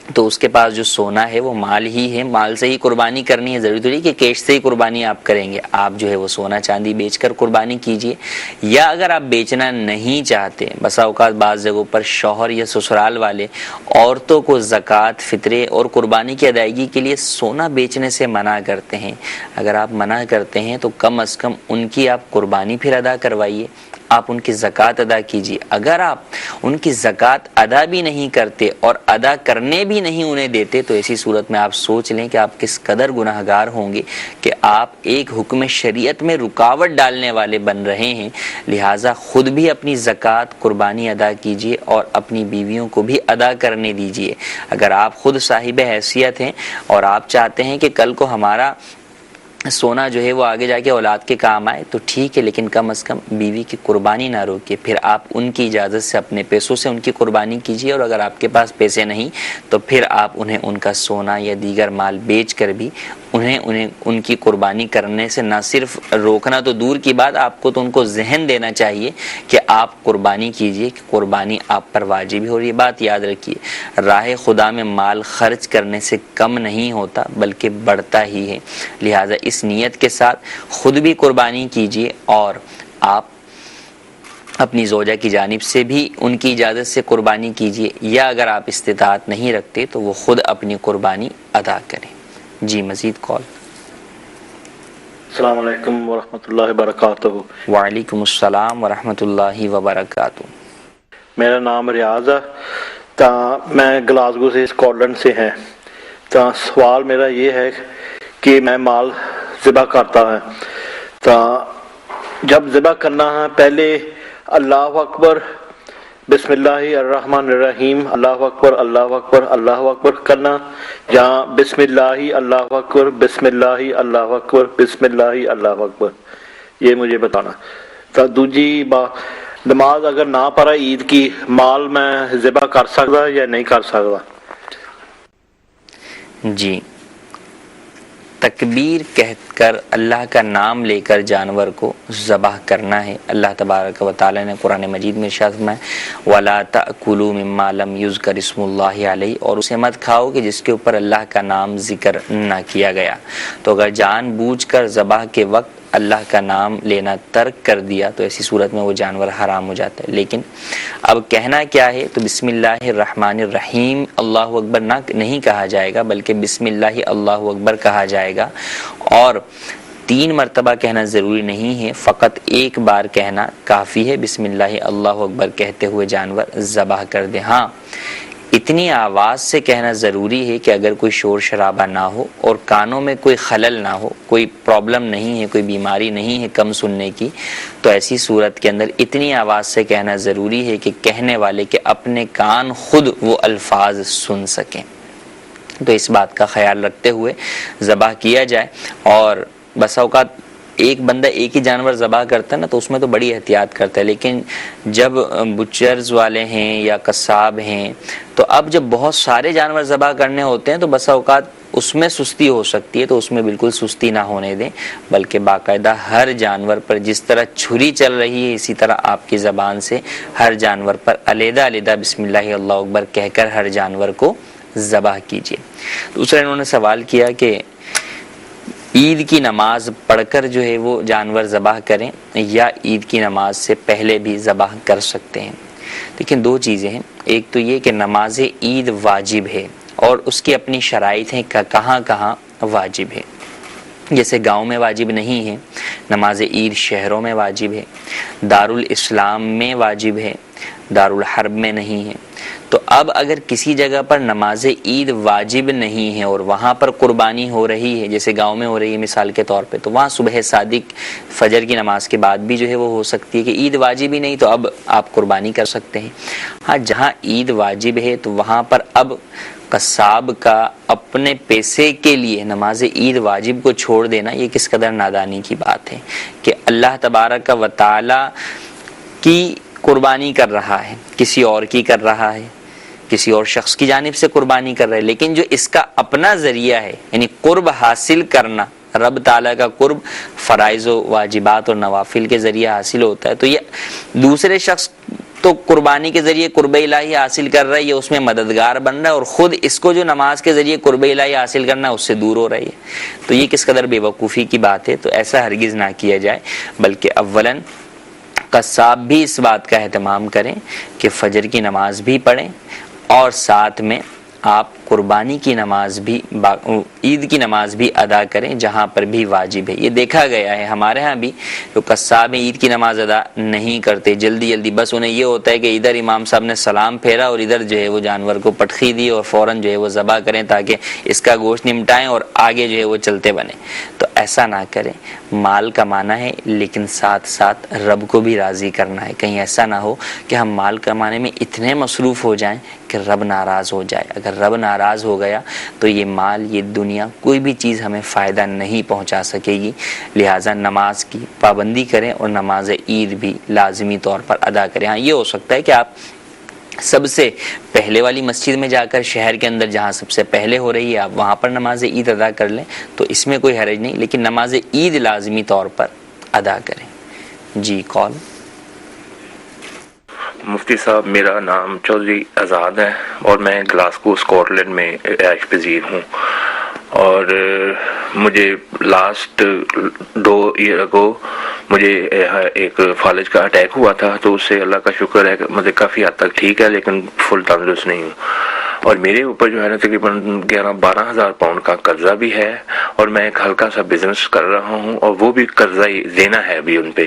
تو اس کے پاس جو سونا ہے وہ مال ہی ہے، مال سے ہی قربانی کرنی ہے، ضروری تھوڑی کہ کیش سے ہی قربانی آپ کریں گے، آپ جو ہے وہ سونا چاندی بیچ کر قربانی کیجئے، یا اگر آپ بیچنا نہیں چاہتے، بسا اوقات بعض جگہوں پر شوہر یا سسرال والے عورتوں کو زکوٰۃ، فطرے اور قربانی کی ادائیگی کے لیے سونا بیچنے سے منع کرتے ہیں، اگر آپ منع کرتے ہیں تو کم از کم ان کی آپ قربانی پھر ادا کروائیے، آپ ان کی زکوٰۃ ادا کیجیے۔ اگر آپ ان کی زکوٰۃ ادا بھی نہیں کرتے اور ادا کرنے بھی نہیں انہیں دیتے تو ایسی صورت میں آپ سوچ لیں کہ آپ کس قدر گناہگار ہوں گے کہ آپ ایک حکم شریعت میں رکاوٹ ڈالنے والے بن رہے ہیں۔ لہٰذا خود بھی اپنی زکوٰۃ قربانی ادا کیجیے اور اپنی بیویوں کو بھی ادا کرنے دیجیے۔ اگر آپ خود صاحب حیثیت ہیں اور آپ چاہتے ہیں کہ کل کو ہمارا سونا جو ہے وہ آگے جا کے اولاد کے کام آئے تو ٹھیک ہے، لیکن کم از کم بیوی کی قربانی نہ روکے، پھر آپ ان کی اجازت سے اپنے پیسوں سے ان کی قربانی کیجیے، اور اگر آپ کے پاس پیسے نہیں تو پھر آپ انہیں ان کا سونا یا دیگر مال بیچ کر بھی انہیں ان کی قربانی کرنے سے نہ صرف روکنا تو دور کی بات، آپ کو تو ان کو ذہن دینا چاہیے کہ آپ قربانی کیجیے، کہ قربانی آپ پر واجب ہے۔ اور یہ بات یاد رکھیے، راہ خدا میں مال خرچ کرنے سے کم نہیں ہوتا بلکہ بڑھتا ہی ہے، لہٰذا اس نیت کے ساتھ خود بھی قربانی کیجیے اور آپ اپنی زوجہ کی جانب سے بھی ان کی اجازت سے قربانی کیجیے، یا اگر آپ استطاعت نہیں رکھتے تو وہ خود اپنی قربانی ادا کریں۔ جی مزید کال۔ السلام علیکم ورحمۃ اللہ وبرکاتہ۔ وعلیکم السلام ورحمۃ اللہ وبرکاتہ۔ میرا نام ریاض ہے، تا میں گلاسگو سے اسکاٹ لینڈ سے ہیں۔ تا سوال میرا یہ ہے کہ میں مال ذبح کرتا ہے، تا جب ذبح کرنا ہے پہلے اللہ اکبر بسم اللہ الرحمن الرحیم اللہ اکبر اللہ اکبر کرنا، یا بسم اللہ اللہ اکبر بسم اللہ اللہ اکبر بسم اللہ اللہ اکبر، یہ مجھے بتانا۔ تو دوجی نماز اگر نہ پڑھا عید کی، مال میں ذبح کر سکتا یا نہیں کر سکتا؟ جی، تکبیر کہہ کر اللہ کا نام لے کر جانور کو ذبح کرنا ہے۔ اللہ تبارک و تعالی نے قرآن مجید میں ارشاد فرمایا وَلَا تَأْكُلُوا مِمَّا لَمْ يُذْكَرِ اسْمُ اللَّهِ عَلَيْهِ، اور اسے مت کھاؤ کہ جس کے اوپر اللہ کا نام ذکر نہ کیا گیا۔ تو اگر جان بوجھ کر ذبح کے وقت اللہ کا نام لینا ترک کر دیا تو ایسی صورت میں وہ جانور حرام ہو جاتا ہے۔ لیکن اب کہنا کیا ہے، تو بسم اللہ الرحمن الرحیم اللہ اکبر نہیں کہا جائے گا بلکہ بسم اللہ اللہ اکبر کہا جائے گا، اور 3 مرتبہ کہنا ضروری نہیں ہے، فقط ایک بار کہنا کافی ہے۔ بسم اللہ اللہ اکبر کہتے ہوئے جانور ذبح کر دیں۔ ہاں، اتنی آواز سے کہنا ضروری ہے کہ اگر کوئی شور شرابہ نہ ہو اور کانوں میں کوئی خلل نہ ہو، کوئی پرابلم نہیں ہے، کوئی بیماری نہیں ہے کم سننے کی، تو ایسی صورت کے اندر اتنی آواز سے کہنا ضروری ہے کہ کہنے والے کے اپنے کان خود وہ الفاظ سن سکیں۔ تو اس بات کا خیال رکھتے ہوئے ذبح کیا جائے، اور بسا اوقات ایک بندہ ایک ہی جانور ذبح کرتا ہے نا تو اس میں تو بڑی احتیاط کرتا ہے، لیکن جب بچرز والے ہیں یا قصاب ہیں تو اب جب بہت سارے جانور ذبح کرنے ہوتے ہیں تو بسا اوقات اس میں سستی ہو سکتی ہے، تو اس میں بالکل سستی نہ ہونے دیں، بلکہ باقاعدہ ہر جانور پر جس طرح چھری چل رہی ہے اسی طرح آپ کی زبان سے ہر جانور پر علیحدہ علیحدہ بسم اللہ اللہ اکبر کہہ کر ہر جانور کو ذبح کیجیے۔ دوسرا انہوں نے سوال کیا کہ عید کی نماز پڑھ کر جو ہے وہ جانور ذبح کریں یا عید کی نماز سے پہلے بھی ذبح کر سکتے ہیں۔ لیکن 2 چیزیں ہیں، ایک تو یہ کہ نماز عید واجب ہے اور اس کی اپنی شرائط ہیں کہ کہاں کہاں واجب ہے۔ جیسے گاؤں میں واجب نہیں ہے، نماز عید شہروں میں واجب ہے، دارالاسلام میں واجب ہے، دارالحرب میں نہیں ہے۔ تو اب اگر کسی جگہ پر نماز عید واجب نہیں ہے اور وہاں پر قربانی ہو رہی ہے، جیسے گاؤں میں ہو رہی ہے مثال کے طور پہ، تو وہاں صبح صادق فجر کی نماز کے بعد بھی جو ہے وہ ہو سکتی ہے کہ عید واجب ہی نہیں، تو اب آپ قربانی کر سکتے ہیں۔ ہاں، جہاں عید واجب ہے تو وہاں پر اب قصاب کا اپنے پیسے کے لیے نماز عید واجب کو چھوڑ دینا یہ کس قدر نادانی کی بات ہے کہ اللہ تبارک و تعالی کی قربانی کر رہا ہے، کسی اور کی کر رہا ہے، کسی اور شخص کی جانب سے قربانی کر رہا ہے، لیکن جو اس کا اپنا ذریعہ ہے یعنی قرب حاصل کرنا، رب تعالیٰ کا قرب فرائض و واجبات اور نوافل کے ذریعے حاصل ہوتا ہے، تو یہ دوسرے شخص تو قربانی کے ذریعے قرب الہی حاصل کر رہا ہے، یہ اس میں مددگار بن رہا ہے، اور خود اس کو جو نماز کے ذریعے قرب الہی حاصل کرنا ہے اس سے دور ہو رہی ہے. تو یہ کس قدر بے وقوفی کی بات ہے. تو ایسا ہرگز نہ کیا جائے، بلکہ اولاً قصاب بھی اس بات کا اہتمام کریں کہ فجر کی نماز بھی پڑھیں، اور ساتھ میں آپ قربانی کی نماز بھی، عید کی نماز بھی ادا کریں جہاں پر بھی واجب ہے. یہ دیکھا گیا ہے ہمارے ہاں بھی، جو قصاب عید کی نماز ادا نہیں کرتے، جلدی بس انہیں یہ ہوتا ہے کہ ادھر امام صاحب نے سلام پھیرا اور ادھر جو ہے وہ جانور کو پٹخی دی اور فوراً جو ہے وہ ذبح کریں تاکہ اس کا گوشت نمٹائیں اور آگے جو ہے وہ چلتے بنیں. تو ایسا نہ کریں. مال کمانا ہے لیکن ساتھ ساتھ رب کو بھی راضی کرنا ہے. کہیں ایسا نہ ہو کہ ہم مال کمانے میں اتنے مصروف ہو جائیں کہ رب ناراض ہو جائے. اگر رب ناراض ہو گیا تو یہ مال، یہ دنیا، کوئی بھی چیز ہمیں فائدہ نہیں پہنچا سکے گی. لہٰذا نماز کی پابندی کریں اور نماز عید بھی لازمی طور پر ادا کریں. ہاں یہ ہو سکتا ہے کہ آپ سب سے پہلے والی مسجد میں جا کر شہر کے اندر جہاں سب سے پہلے ہو رہی ہے آپ وہاں پر نماز عید ادا کر لیں تو اس میں کوئی حرج نہیں، لیکن نماز عید لازمی طور پر ادا کریں. جی کال. مفتی صاحب، میرا نام چودھری آزاد ہے اور میں گلاسگو اسکاٹ لینڈ میں رہائش پذیر ہوں، اور مجھے لاسٹ 2 ایئر اگو مجھے ایک فالج کا اٹیک ہوا تھا، تو اس سے اللہ کا شکر ہے کہ مجھے کافی حد تک ٹھیک ہے، لیکن فل تندرست نہیں ہوں. اور میرے اوپر جو ہے نا تقریباً 11-12 ہزار پاؤنڈ کا قرضہ بھی ہے، اور میں ایک ہلکا سا بزنس کر رہا ہوں اور وہ بھی قرضہ ہی دینا ہے ابھی ان پہ.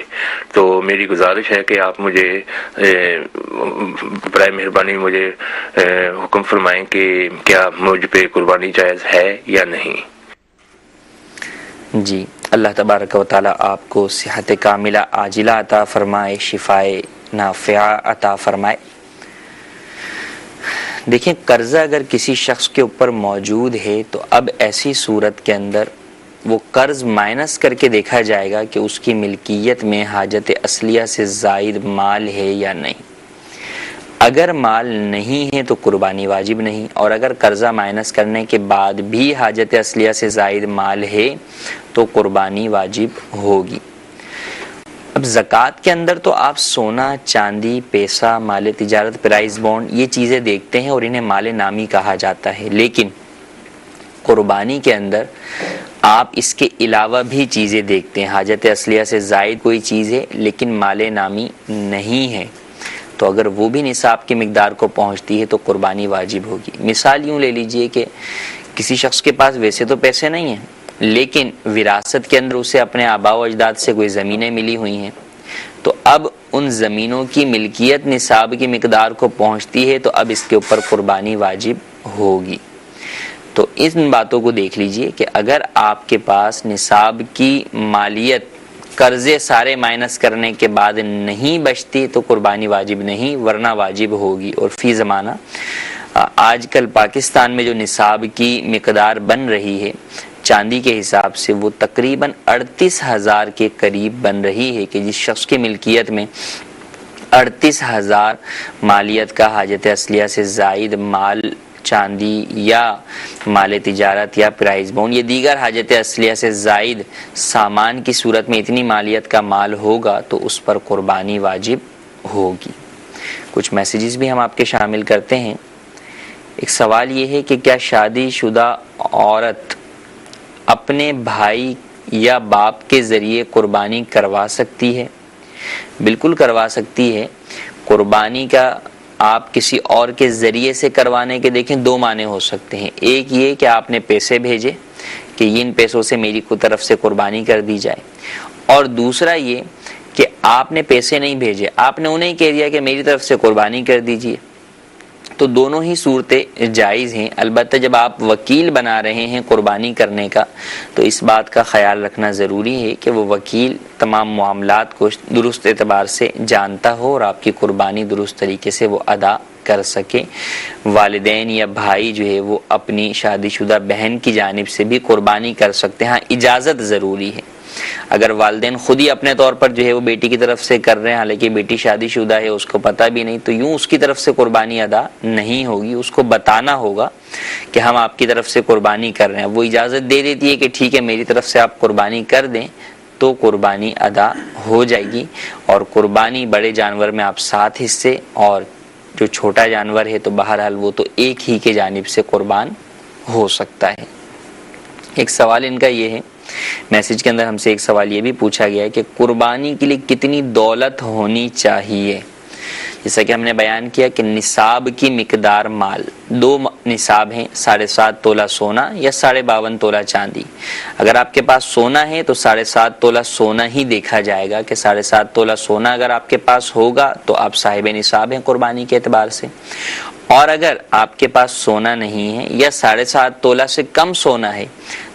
تو میری گزارش ہے کہ آپ مجھے برائے مہربانی مجھے حکم فرمائیں کہ کیا مجھ پہ قربانی جائز ہے یا نہیں. جی اللہ تبارک و تعالی آپ کو صحت کاملہ عاجلہ عطا فرمائے، شفائے نافعہ عطا فرمائے. دیکھیں قرضہ اگر کسی شخص کے اوپر موجود ہے تو اب ایسی صورت کے اندر وہ قرض مائنس کر کے دیکھا جائے گا کہ اس کی ملکیت میں حاجت اصلیہ سے زائد مال ہے یا نہیں. اگر مال نہیں ہے تو قربانی واجب نہیں، اور اگر قرضہ مائنس کرنے کے بعد بھی حاجت اصلیہ سے زائد مال ہے تو قربانی واجب ہوگی. اب زکوٰۃ کے اندر تو آپ سونا، چاندی، پیسہ، مال تجارت، پرائز بانڈ یہ چیزیں دیکھتے ہیں اور انہیں مال نامی کہا جاتا ہے، لیکن قربانی کے اندر آپ اس کے علاوہ بھی چیزیں دیکھتے ہیں. حاجت اصلیہ سے زائد کوئی چیز ہے لیکن مال نامی نہیں ہے، تو اگر وہ بھی نصاب کی مقدار کو پہنچتی ہے تو قربانی واجب ہوگی. مثال یوں لے لیجئے کہ کسی شخص کے پاس ویسے تو پیسے نہیں ہیں لیکن وراثت کے اندر اسے اپنے آباء و اجداد سے کوئی زمینیں ملی ہوئی ہیں، تو اب ان زمینوں کی ملکیت نصاب کی مقدار کو پہنچتی ہے تو اب اس کے اوپر قربانی واجب ہوگی. تو ان باتوں کو دیکھ لیجئے کہ اگر آپ کے پاس نصاب کی مالیت قرضے سارے مائنس کرنے کے بعد نہیں بچتی تو قربانی واجب نہیں، ورنہ واجب ہوگی. اور فی زمانہ آج کل پاکستان میں جو نصاب کی مقدار بن رہی ہے چاندی کے حساب سے وہ تقریباً 38,000 کے قریب بن رہی ہے کہ جس شخص کی ملکیت میں 38,000 مالیت کا حاجت اصلیہ سے زائد مال، چاندی یا مال تجارت یا پرائز بانڈ یا دیگر حاجت اصلیہ سے زائد سامان کی صورت میں اتنی مالیت کا مال ہوگا تو اس پر قربانی واجب ہوگی. کچھ میسیجز بھی ہم آپ کے شامل کرتے ہیں. ایک سوال یہ ہے کہ کیا شادی شدہ عورت اپنے بھائی یا باپ کے ذریعے قربانی کروا سکتی ہے؟ بالکل کروا سکتی ہے. قربانی کا آپ کسی اور کے ذریعے سے کروانے کے دیکھیں 2 معنی ہو سکتے ہیں. ایک یہ کہ آپ نے پیسے بھیجے کہ ان پیسوں سے میری طرف سے قربانی کر دی جائے، اور دوسرا یہ کہ آپ نے پیسے نہیں بھیجے، آپ نے انہیں کہہ دیا کہ میری طرف سے قربانی کر دیجئے. تو دونوں ہی صورتیں جائز ہیں. البتہ جب آپ وکیل بنا رہے ہیں قربانی کرنے کا تو اس بات کا خیال رکھنا ضروری ہے کہ وہ وکیل تمام معاملات کو درست اعتبار سے جانتا ہو اور آپ کی قربانی درست طریقے سے وہ ادا کر سکے. والدین یا بھائی جو ہے وہ اپنی شادی شدہ بہن کی جانب سے بھی قربانی کر سکتے ہیں. ہاں اجازت ضروری ہے. اگر والدین خود ہی اپنے طور پر جو ہے وہ بیٹی کی طرف سے کر رہے ہیں حالانکہ بیٹی شادی شدہ ہے اس کو پتہ بھی نہیں، تو یوں اس کی طرف سے قربانی ادا نہیں ہوگی. اس کو بتانا ہوگا کہ ہم آپ کی طرف سے قربانی کر رہے ہیں. وہ اجازت دے دیتی ہے کہ ٹھیک ہے میری طرف سے آپ قربانی کر دیں تو قربانی ادا ہو جائے گی. اور قربانی بڑے جانور میں آپ 7 حصے اور جو چھوٹا جانور ہے تو بہرحال وہ تو ایک ہی کے جانب سے قربان ہو سکتا ہے. ایک سوال ان کا یہ ہے، میسج کے اندر ہم سے ایک سوال یہ بھی پوچھا گیا ہے کہ قربانی کے لیے کتنی دولت ہونی چاہیے. جیسا کہ ہم نے بیان کیا کہ نصاب کی مقدار مال 2 نصاب ہیں، 7.5 تولہ سونا یا 52.5 تولہ چاندی. اگر آپ کے پاس سونا ہے تو 7.5 تولہ سونا ہی دیکھا جائے گا کہ 7.5 تولہ سونا اگر آپ کے پاس ہوگا تو آپ صاحب نصاب ہیں قربانی کے اعتبار سے. اور اگر آپ کے پاس سونا نہیں ہے یا 7.5 تولہ سے کم سونا ہے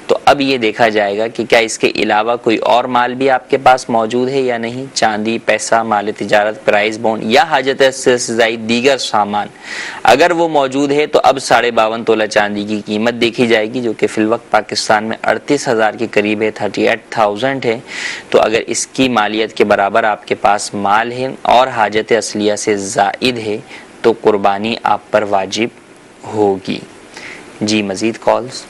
تو اب یہ دیکھا جائے گا کہ کیا اس کے علاوہ کوئی اور مال بھی آپ کے پاس موجود ہے یا نہیں. چاندی، پیسہ، مال تجارت، پرائز بونڈ یا حاجت سے زائد دیگر سامان اگر وہ موجود ہے تو اب 52.5 تولہ چاندی کی قیمت دیکھی جائے گی، جو کہ فی الوقت پاکستان میں 38,000 کے قریب ہے، 38,000 ہے. تو اگر اس کی مالیت کے برابر آپ کے پاس مال ہے اور حاجت اصلیہ سے زائد ہے تو قربانی آپ پر واجب ہوگی. جی مزید calls.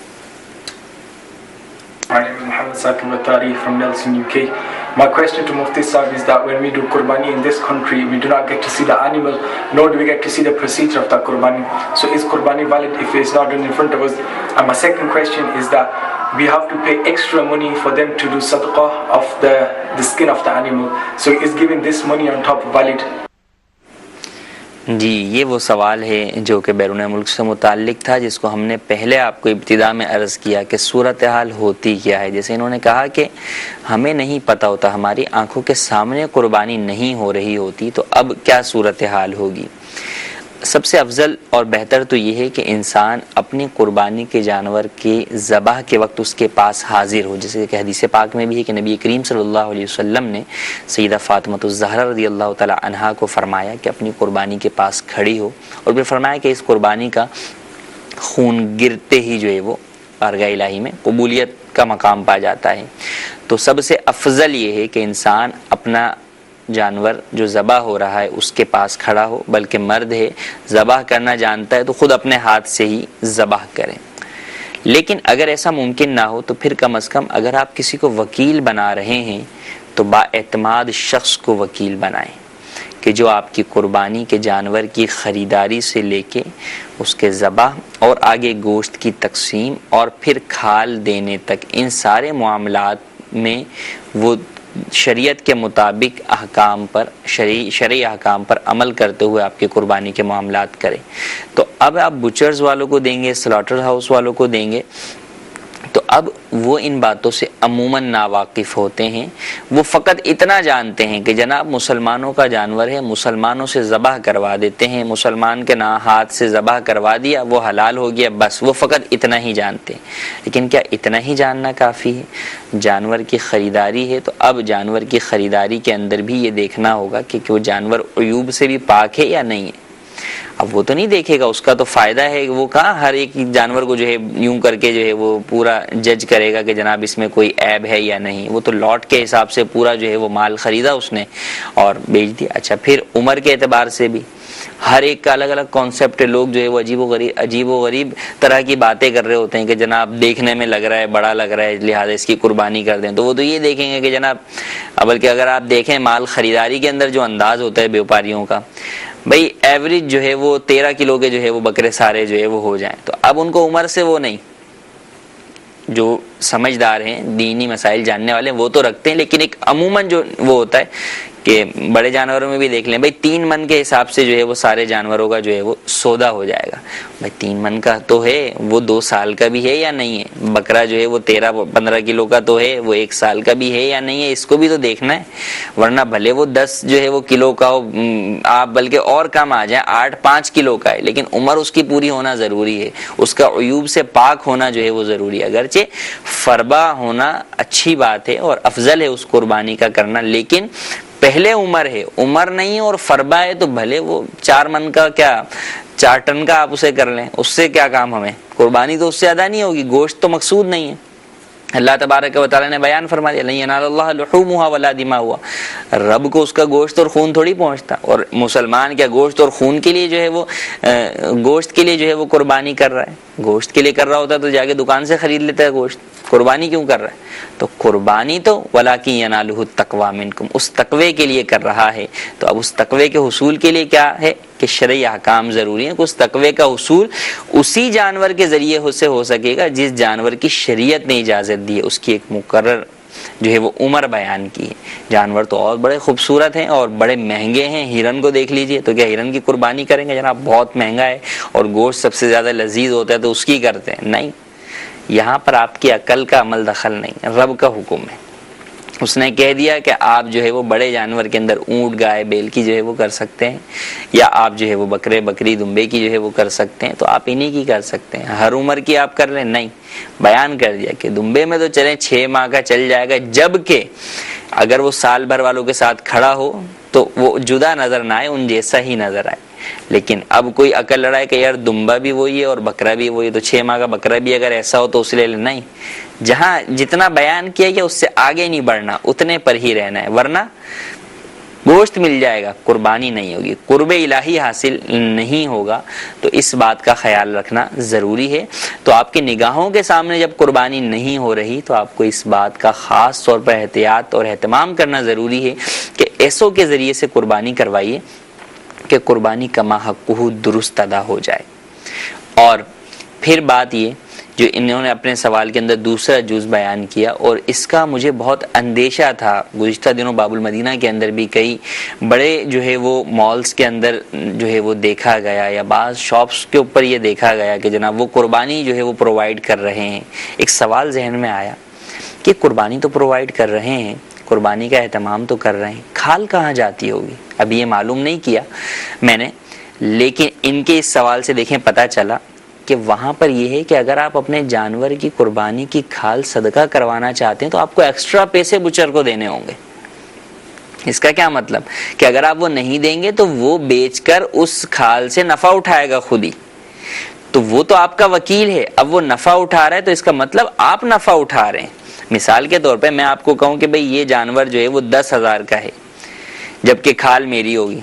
My name is Muhammad Saqib Attari from Nelson, UK. My question to Mufti Sahib is that when we do Qurbani in this country, we do not get to see the animal, nor do we get to see the procedure of the Qurbani. So is Qurbani valid if it's not done in front of us? And my second question is that we have to pay extra money for them to do sadaqah of the skin of the animal. So is giving this money on top valid? جی یہ وہ سوال ہے جو کہ بیرون ملک سے متعلق تھا، جس کو ہم نے پہلے آپ کو ابتدا میں عرض کیا کہ صورتحال ہوتی کیا ہے. جیسے انہوں نے کہا کہ ہمیں نہیں پتہ ہوتا، ہماری آنکھوں کے سامنے قربانی نہیں ہو رہی ہوتی، تو اب کیا صورتحال ہوگی. سب سے افضل اور بہتر تو یہ ہے کہ انسان اپنی قربانی کے جانور کے ذبح کے وقت اس کے پاس حاضر ہو. جیسے کہ حدیث پاک میں بھی ہے کہ نبی کریم صلی اللہ علیہ وسلم نے سیدہ فاطمہ الزہرا رضی اللہ تعالی عنہا کو فرمایا کہ اپنی قربانی کے پاس کھڑی ہو، اور پھر فرمایا کہ اس قربانی کا خون گرتے ہی جو ہے وہ بارگاہ الہی میں قبولیت کا مقام پا جاتا ہے. تو سب سے افضل یہ ہے کہ انسان اپنا جانور جو ذبح ہو رہا ہے اس کے پاس کھڑا ہو، بلکہ مرد ہے ذبح کرنا جانتا ہے تو خود اپنے ہاتھ سے ہی ذبح کریں. لیکن اگر ایسا ممکن نہ ہو تو پھر کم از کم اگر آپ کسی کو وکیل بنا رہے ہیں تو با اعتماد شخص کو وکیل بنائیں کہ جو آپ کی قربانی کے جانور کی خریداری سے لے کے اس کے ذبح اور آگے گوشت کی تقسیم اور پھر کھال دینے تک ان سارے معاملات میں وہ شریعت کے مطابق احکام پر شرعی احکام پر عمل کرتے ہوئے آپ کی قربانی کے معاملات کریں. تو اب آپ بچرز والوں کو دیں گے، سلاٹر ہاؤس والوں کو دیں گے، تو اب وہ ان باتوں سے عموماً ناواقف ہوتے ہیں. وہ فقط اتنا جانتے ہیں کہ جناب مسلمانوں کا جانور ہے، مسلمانوں سے ذبح کروا دیتے ہیں، مسلمان کے ہاتھ سے ذبح کروا دیا وہ حلال ہو گیا، بس وہ فقط اتنا ہی جانتے ہیں. لیکن کیا اتنا ہی جاننا کافی ہے؟ جانور کی خریداری ہے تو اب جانور کی خریداری کے اندر بھی یہ دیکھنا ہوگا کہ وہ جانور عیوب سے بھی پاک ہے یا نہیں ہے. اب وہ تو نہیں دیکھے گا، اس کا تو فائدہ ہے، وہ کہاں ہر ایک جانور کو جو ہے یوں کر کے جو ہے وہ پورا جج کرے گا کہ جناب اس میں کوئی عیب ہے یا نہیں. وہ تو لاٹ کے حساب سے پورا جو ہے وہ مال خریدا اس نے اور بیچ دیا. اچھا پھر عمر کے اعتبار سے بھی ہر ایک کا الگ الگ کانسیپٹ ہے. لوگ جو ہے وہ عجیب و غریب طرح کی باتیں کر رہے ہوتے ہیں کہ جناب دیکھنے میں لگ رہا ہے بڑا لگ رہا ہے لہٰذا اس کی قربانی کر دیں. تو وہ تو یہ دیکھیں گے کہ جناب بلکہ اگر آپ دیکھیں مال خریداری کے اندر جو انداز ہوتا ہے بیوپاریوں کا، بھائی ایوریج جو ہے وہ 13 کلو کے جو ہے وہ بکرے سارے جو ہے وہ ہو جائیں. تو اب ان کو عمر سے وہ نہیں، جو سمجھدار ہیں دینی مسائل جاننے والے وہ تو رکھتے ہیں، لیکن ایک عموماً جو وہ ہوتا ہے کہ بڑے جانوروں میں بھی دیکھ لیں بھائی 3 من کے حساب سے جو ہے وہ سارے جانوروں کا جو ہے وہ سودا ہو جائے گا. بھائی 3 من کا تو ہے، وہ 2 سال کا بھی ہے یا نہیں ہے؟ بکرا جو ہے وہ 13-15 کلو کا تو ہے، وہ 1 سال کا بھی ہے یا نہیں ہے؟ اس کو بھی تو دیکھنا ہے. ورنہ بھلے وہ 10 جو ہے وہ کلو کا ہو، آپ بلکہ اور کم آ جائیں 8-5 کلو کا ہے، لیکن عمر اس کی پوری ہونا ضروری ہے، اس کا عیوب سے پاک ہونا جو ہے وہ ضروری ہے. اگرچہ فربا ہونا اچھی بات ہے اور افضل ہے اس قربانی کا کرنا، لیکن پہلے عمر ہے، عمر نہیں اور فربا ہے تو بھلے وہ 4 من کا کیا 4 ٹن کا آپ اسے کر لیں، اس سے کیا کام ہمیں؟ قربانی تو اس سے ادا نہیں ہوگی، گوشت تو مقصود نہیں ہے. اللہ تبارک و تعالیٰ نے بیان فرما دیا لن ینال اللہ لحومها ولا دماؤها، رب کو اس کا گوشت اور خون تھوڑی پہنچتا، اور مسلمان کیا گوشت اور خون کے لیے جو ہے وہ گوشت کے لیے جو ہے وہ قربانی کر رہا ہے؟ گوشت کے لیے کر رہا ہوتا تو جا کے دکان سے خرید لیتا ہے گوشت، قربانی کیوں کر رہا ہے؟ تو قربانی تو وَلَٰكِن يَنَالُهُ التَّقْوَىٰ مِنكُمْ، اس تقوی کے لیے کر رہا ہے۔ تو اب اس تقوی کے حصول کے لیے کیا ہے کہ شرعی احکام ضروری ہیں، کہ اس تقوی کا حصول اسی جانور کے ذریعے سے ہو سکے گا جس جانور کی شریعت نے اجازت دی ہے، اس کی ایک مقرر جو ہے وہ عمر بیان کی ہے۔ جانور تو اور بڑے خوبصورت ہیں اور بڑے مہنگے ہیں، ہرن کو دیکھ لیجئے، تو کیا ہرن کی قربانی کریں گے؟ جناب بہت مہنگا ہے اور گوشت سب سے زیادہ لذیذ ہوتا ہے تو اس کی کرتے ہیں، نہیں۔ یہاں پر آپ کی عقل کا عمل دخل نہیں، رب کا حکم ہے۔ اس نے کہہ دیا کہ آپ جو ہے وہ بڑے جانور کے اندر اونٹ، گائے، بیل کی جو ہے وہ کر سکتے ہیں، یا آپ جو ہے وہ بکرے، بکری، دمبے کی جو ہے وہ کر سکتے ہیں، تو آپ انہی کی کر سکتے ہیں۔ ہر عمر کی آپ کر لیں، نہیں۔ بیان کر دیا کہ دمبے میں تو چلیں 6 ماہ کا چل جائے گا، جبکہ اگر وہ سال بھر والوں کے ساتھ کھڑا ہو تو وہ جدا نظر نہ آئے، ان جیسا ہی نظر آئے۔ لیکن اب کوئی عقل لڑائے کہ یار دمبا بھی وہی ہے اور بکرا بھی وہی ہے، تو 6 ماہ کا بکرا بھی اگر ایسا ہو تو اس لے لیں، نہیں۔ جہاں جتنا بیان کیا گیا اس سے آگے نہیں بڑھنا، اتنے پر ہی رہنا ہے، ورنہ گوشت مل جائے گا، قربانی نہیں ہوگی، قرب الہی حاصل نہیں ہوگا۔ تو اس بات کا خیال رکھنا ضروری ہے۔ تو آپ کی نگاہوں کے سامنے جب قربانی نہیں ہو رہی تو آپ کو اس بات کا خاص طور پر احتیاط اور اہتمام کرنا ضروری ہے کہ ایسو کے ذریعے سے قربانی کروائیے کہ قربانی کا حقہ درست ادا ہو جائے۔ اور پھر بات یہ جو انہوں نے اپنے سوال کے اندر دوسرا جز بیان کیا، اور اس کا مجھے بہت اندیشہ تھا۔ گزشتہ دنوں باب المدینہ کے اندر بھی کئی بڑے جو ہے وہ مالز کے اندر جو ہے وہ دیکھا گیا، یا بعض شاپس کے اوپر یہ دیکھا گیا کہ جناب وہ قربانی جو ہے وہ پرووائڈ کر رہے ہیں۔ ایک سوال ذہن میں آیا کہ قربانی تو پرووائڈ کر رہے ہیں، قربانی کا اہتمام تو کر رہے ہیں، کھال کہاں جاتی ہوگی؟ ابھی یہ معلوم نہیں کیا میں نے، لیکن ان کے اس سوال سے دیکھیں پتہ چلا کہ وہاں پر یہ ہے کہ اگر آپ اپنے جانور کی قربانی کی کھال صدقہ کروانا چاہتے ہیں تو آپ کو ایکسٹرا پیسے بچر کو دینے ہوں گے۔ اس کا کیا مطلب کہ اگر آپ وہ نہیں دیں گے تو وہ بیچ کر اس کھال سے نفع اٹھائے گا خود ہی، تو وہ تو آپ کا وکیل ہے، اب وہ نفع اٹھا رہا ہے تو اس کا مطلب آپ نفع اٹھا رہے ہیں۔ مثال کے طور پہ میں آپ کو کہوں کہ بھئی یہ جانور جو ہے وہ 10,000 کا ہے جبکہ کھال میری ہوگی،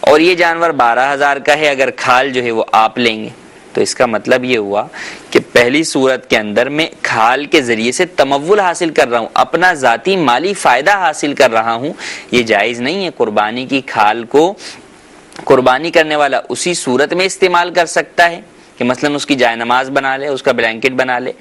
اور یہ جانور 12,000 کا ہے اگر کھال جو ہے وہ آپ لیں گے، تو اس کا مطلب یہ ہوا کہ پہلی صورت کے اندر میں کھال کے ذریعے سے تمول حاصل کر رہا ہوں، اپنا ذاتی مالی فائدہ حاصل کر رہا ہوں، یہ جائز نہیں ہے۔ قربانی کی کھال کو قربانی کرنے والا اسی صورت میں استعمال کر سکتا ہے کہ مثلا اس کی جائے نماز بنا لے، اس کا بلینکٹ بنا لے۔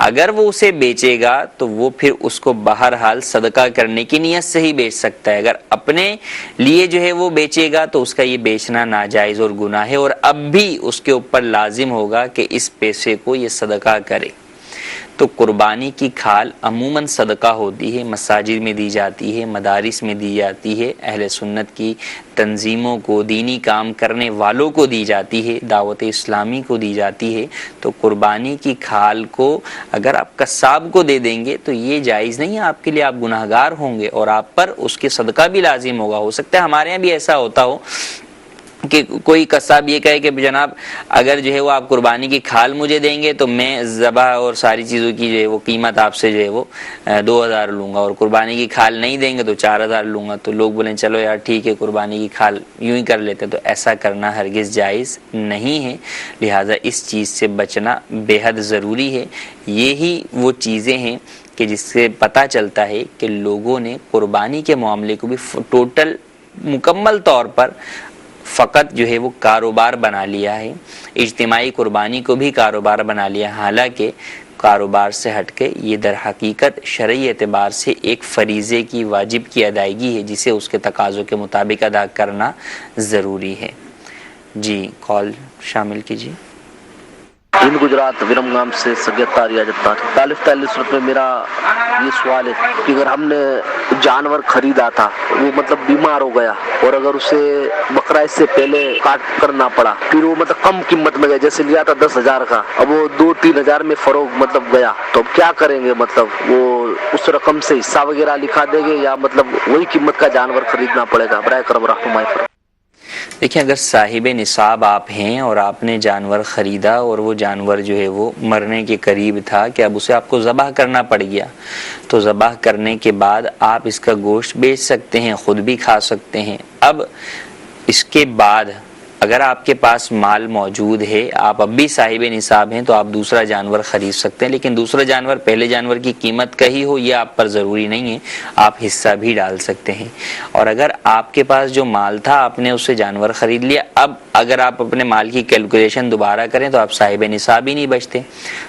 اگر وہ اسے بیچے گا تو وہ پھر اس کو بہرحال صدقہ کرنے کی نیت سے ہی بیچ سکتا ہے، اگر اپنے لیے جو ہے وہ بیچے گا تو اس کا یہ بیچنا ناجائز اور گناہ ہے، اور اب بھی اس کے اوپر لازم ہوگا کہ اس پیسے کو یہ صدقہ کرے۔ تو قربانی کی کھال عموماً صدقہ ہوتی ہے، مساجد میں دی جاتی ہے، مدارس میں دی جاتی ہے، اہل سنت کی تنظیموں کو، دینی کام کرنے والوں کو دی جاتی ہے، دعوت اسلامی کو دی جاتی ہے۔ تو قربانی کی کھال کو اگر آپ قصاب کو دے دیں گے تو یہ جائز نہیں ہے، آپ کے لیے آپ گناہگار ہوں گے اور آپ پر اس کے صدقہ بھی لازم ہوگا۔ ہو سکتا ہے ہمارے یہاں بھی ایسا ہوتا ہو کہ کوئی قصاب یہ کہے کہ جناب اگر جو ہے وہ آپ قربانی کی کھال مجھے دیں گے تو میں ذبح اور ساری چیزوں کی جو ہے وہ قیمت آپ سے جو ہے وہ 2,000 لوں گا، اور قربانی کی کھال نہیں دیں گے تو 4,000 لوں گا۔ تو لوگ بولیں چلو یار ٹھیک ہے قربانی کی کھال یوں ہی کر لیتے، تو ایسا کرنا ہرگز جائز نہیں ہے، لہٰذا اس چیز سے بچنا بے حد ضروری ہے۔ یہی وہ چیزیں ہیں کہ جس سے پتہ چلتا ہے کہ لوگوں نے قربانی کے معاملے کو بھی ٹوٹل مکمل طور پر فقط جو ہے وہ کاروبار بنا لیا ہے، اجتماعی قربانی کو بھی کاروبار بنا لیا، حالانکہ کاروبار سے ہٹ کے یہ در حقیقت شرعی اعتبار سے ایک فریضے کی، واجب کی ادائیگی ہے جسے اس کے تقاضوں کے مطابق ادا کرنا ضروری ہے۔ جی کال شامل کیجیے۔ ہند گجرات ورمگام سے سید طاریہ جتار۔ تعلیف صورت میں میرا یہ سوال ہے کہ اگر ہم نے جانور خریدا تھا وہ مطلب بیمار ہو گیا اور اگر اسے بقرہ اس سے پہلے کاٹ کرنا پڑا، پھر وہ مطلب کم قیمت میں گیا، جیسے لیا تھا 10,000 کا، اب وہ 2-3 ہزار میں فروغ مطلب گیا، تو اب کیا کریں گے؟ مطلب وہ اس رقم سے حصہ وغیرہ لکھا دیں گے یا مطلب وہی قیمت کا جانور خریدنا پڑے گا؟ برائے کرم رہنمائی فرمائیں۔ دیکھیں اگر صاحب نصاب آپ ہیں اور آپ نے جانور خریدا اور وہ جانور جو ہے وہ مرنے کے قریب تھا کہ اب اسے آپ کو ذبح کرنا پڑ گیا، تو ذبح کرنے کے بعد آپ اس کا گوشت بیچ سکتے ہیں، خود بھی کھا سکتے ہیں۔ اب اس کے بعد اگر آپ کے پاس مال موجود ہے، آپ اب بھی صاحب نصاب ہیں، تو آپ دوسرا جانور خرید سکتے ہیں، لیکن دوسرا جانور پہلے جانور کی قیمت کا ہی ہو یہ آپ پر ضروری نہیں ہے، آپ حصہ بھی ڈال سکتے ہیں۔ اور اگر آپ کے پاس جو مال تھا آپ نے اس سے جانور خرید لیا، اب اگر آپ اپنے مال کی کیلکولیشن دوبارہ کریں تو آپ صاحب نصاب ہی نہیں بچتے،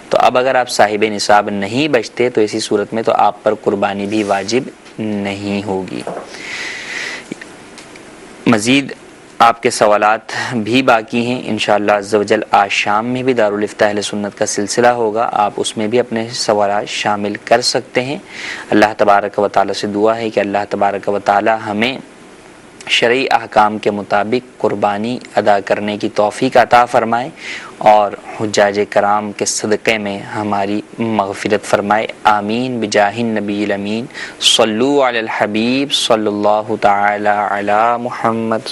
تو اب اگر آپ صاحب نصاب نہیں بچتے تو اسی صورت میں تو آپ پر قربانی بھی واجب نہیں ہوگی۔ مزید آپ کے سوالات بھی باقی ہیں، انشاءاللہ عز و جل آج شام میں بھی دارالفتاء اہل سنت کا سلسلہ ہوگا، آپ اس میں بھی اپنے سوالات شامل کر سکتے ہیں۔ اللہ تبارک و تعالی سے دعا ہے کہ اللہ تبارک و تعالی ہمیں شرعی احکام کے مطابق قربانی ادا کرنے کی توفیق عطا فرمائے اور حجاج کرام کے صدقے میں ہماری مغفرت فرمائے، آمین بجاہ النبی الامین۔ صلو علی الحبیب صلی اللہ تعالی علی محمد۔